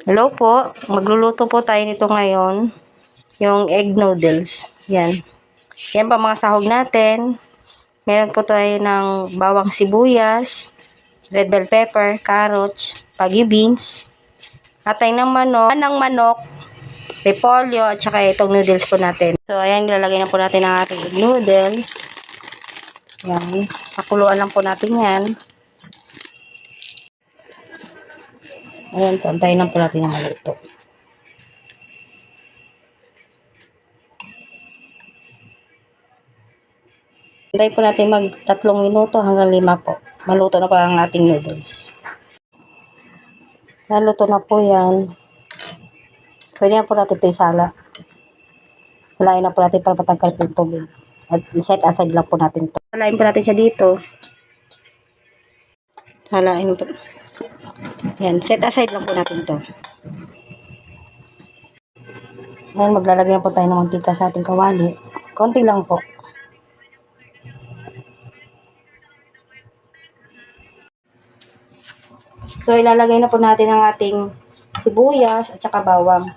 Hello po, magluluto po tayo nito ngayon. Yung egg noodles. Yan. Yan pa mga sahog natin. Meron po tayo ng bawang sibuyas, red bell pepper, carrots, pagi beans, atay ng manok, repolyo, at saka itong noodles po natin. So, ayan, ilalagay na po natin ang ating egg noodles. Yan. Pakuluan lang po natin yan. Ayan po, antayin lang po natin na maluto. Antayin po natin mag 3 minuto hanggang 5 po. Maluto na po ang ating noodles. Naluto na po yan. Pwede na po natin ito isala. Salain na po natin para patanggal po yung tubig. At set aside lang po natin ito. Salain po natin siya dito. Salain po. Yan, set aside lang po natin ito. Ngayon, maglalagay na po tayo ng mantika sa ating kawali. Konti lang po. So, ilalagay na po natin ang ating sibuyas at saka bawang.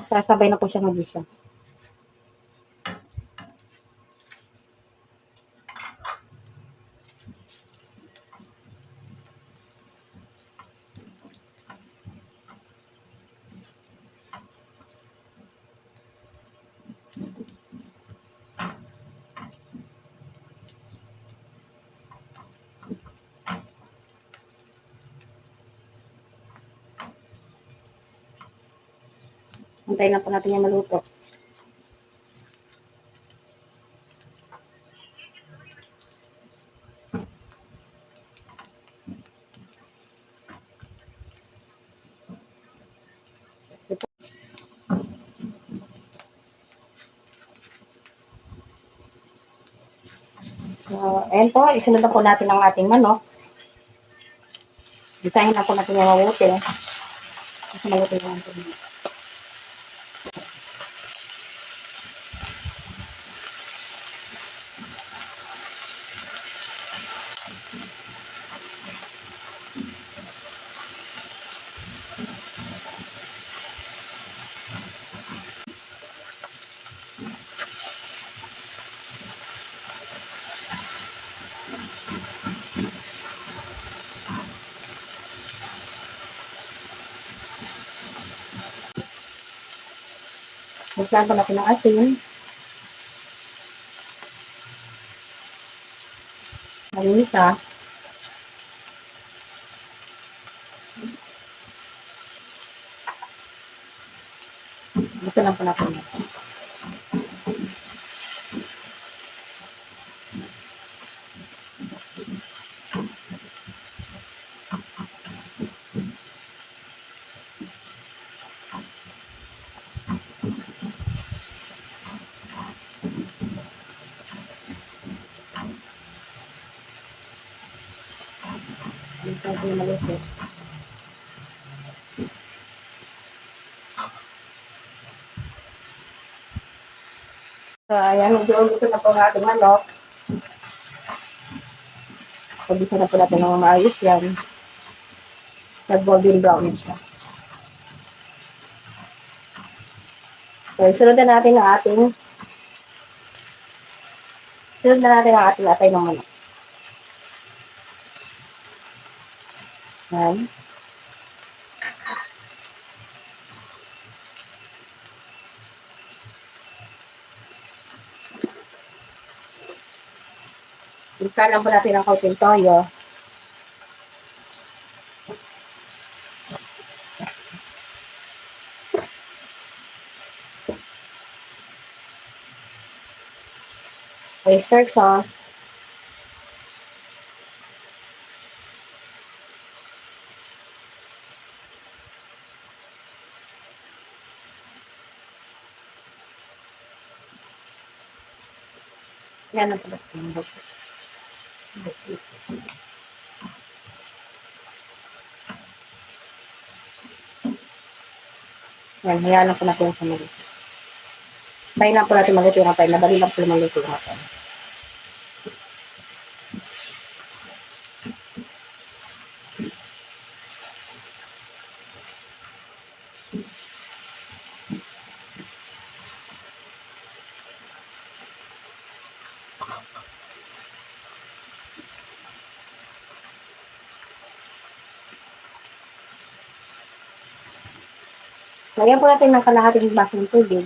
Para sabay na po siya mag-isa. Antayin lang po natin yung maluto. Ayan po, isunod na po natin ang ating manok. Isahin na po natin yung mabuti. Kasi maluto yung ating manok. Maglaan po natin ng asin. Malinisa. Gusto lang po natin. Ito yung maluto. So, ayan, medyo na po ang ating manok. Pag-isa na po natin ng maayos yan. Nag-golden brown siya. So, sunod na natin ang ating atay ng manok. Yan. Ikalang po natin ang kaunting toyo. Oyster sauce. Yan ang pala. Yan, hayaan lang po natin sa malit. Tayo lang po natin maluto yung atay. Madali lang po maluto yung atay. Lagyan po natin ng kalahating basong tubig.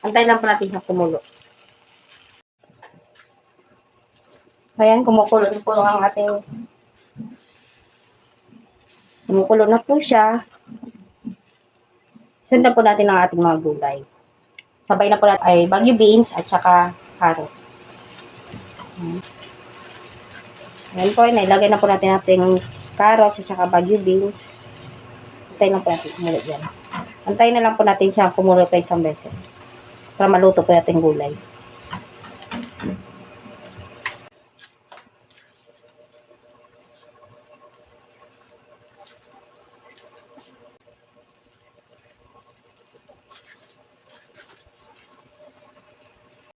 Antayin lang po natin siya kumulo. Ayan, kumukulo na po ang ating kumukulo na po siya. Sundan po natin ang ating mga gulay. Sabay na po natin ay Baguio beans at saka carrots. Ayan po, nailagay na po natin ating carrots at saka Baguio beans. Antayin lang po natin kumulo yan. Antayin na lang po natin siya kumulo pa isang beses. Para maluto po natin gulay.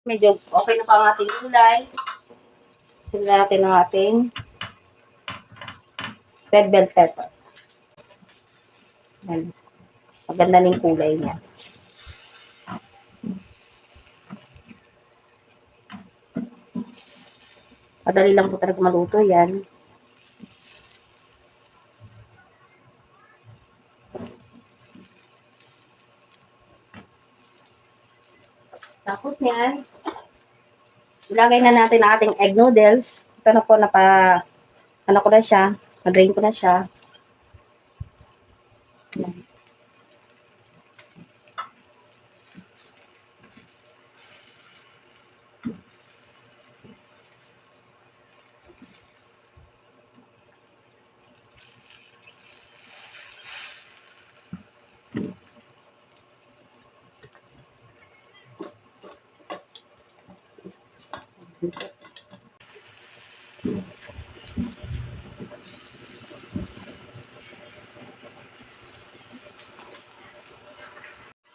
Medyo okay na pa ang ating gulay. Simulan natin ang ating red bell pepper. Ayan. Maganda ng kulay niya. Madali lang po talaga maluto yan. Tapos yan, ilagay na natin ang ating egg noodles. Ito na po, ano ko na siya, na-drain ko na siya. Yan.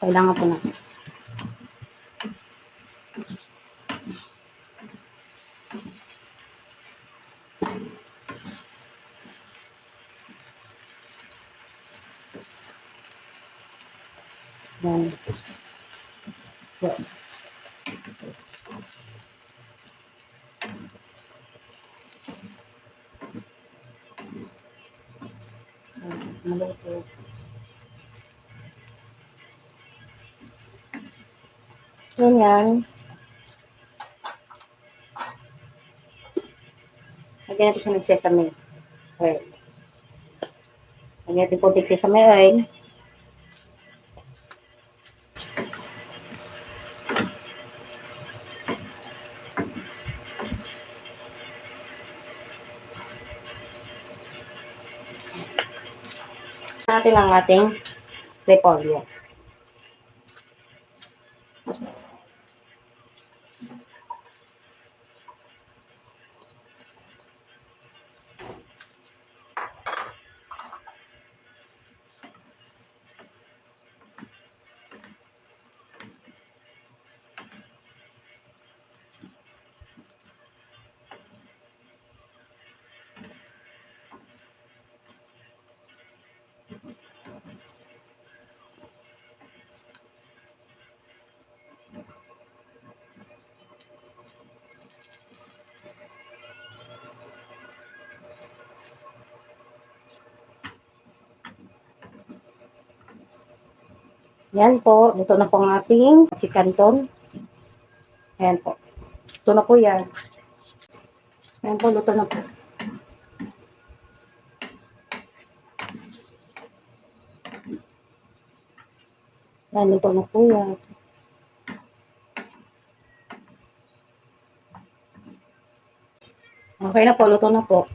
Kailangan po natin. Yan. Yan. Maluto. Ganyan. Lagyan natin siya ng sesame oil. Lagyan natin konting sesame oil. Natin ang ating repolyo. Yan po, luto na po ang ating chikanton. Ayan po. Luto na po yan. Ayan po, luto na po. Ayan, luto na po yan. Okay na po, luto na po.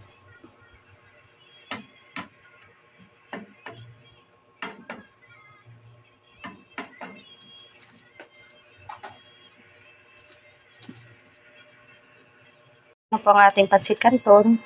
Ano po ang ating pancit canton.